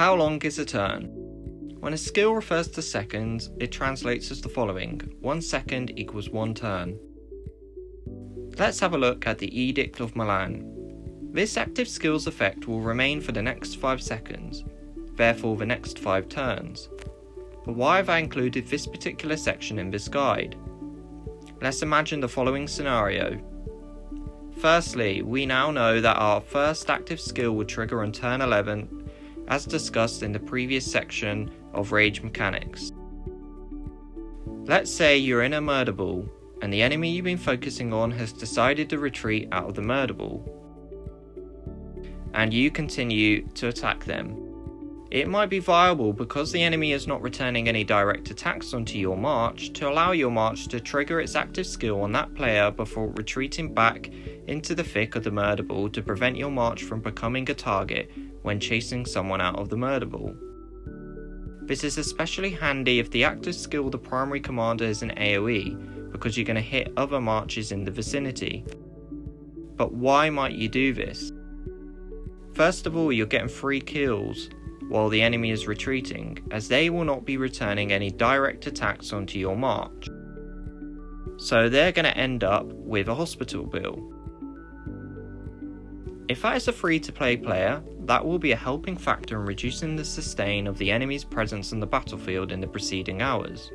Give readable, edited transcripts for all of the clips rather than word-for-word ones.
How long is a turn? When a skill refers to seconds, it translates as the following: 1 second equals 1 turn. Let's have a look at the Edict of Milan. This active skill's effect will remain for the next 5 seconds, therefore the next 5 turns. But why have I included this particular section in this guide? Let's imagine the following scenario. Firstly, we now know that our first active skill would trigger on turn 11, as discussed in the previous section of Rage Mechanics. Let's say you're in a murder ball, and the enemy you've been focusing on has decided to retreat out of the murder ball, and you continue to attack them. It might be viable, because the enemy is not returning any direct attacks onto your march, to allow your march to trigger its active skill on that player before retreating back into the thick of the murder ball to prevent your march from becoming a target when chasing someone out of the murder ball. This is especially handy if the active skill of the primary commander is an AoE, because you're going to hit other marches in the vicinity. But why might you do this? First of all, you're getting free kills while the enemy is retreating, as they will not be returning any direct attacks onto your march. So they're going to end up with a hospital bill. If that is a free-to-play player, that will be a helping factor in reducing the sustain of the enemy's presence on the battlefield in the preceding hours.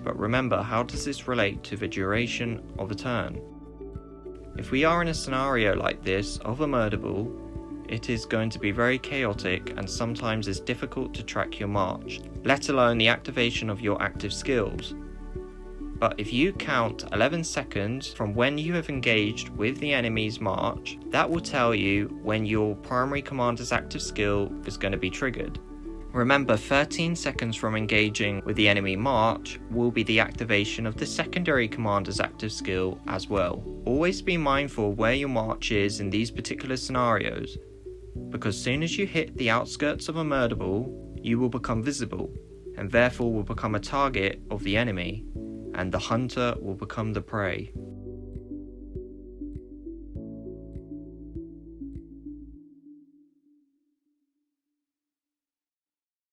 But remember, how does this relate to the duration of a turn? If we are in a scenario like this of a murder ball, it is going to be very chaotic and sometimes is difficult to track your march, let alone the activation of your active skills. But if you count 11 seconds from when you have engaged with the enemy's march, that will tell you when your primary commander's active skill is going to be triggered. Remember, 13 seconds from engaging with the enemy march will be the activation of the secondary commander's active skill as well. Always be mindful where your march is in these particular scenarios, because soon as you hit the outskirts of a murder ball, you will become visible, and therefore will become a target of the enemy, and the hunter will become the prey.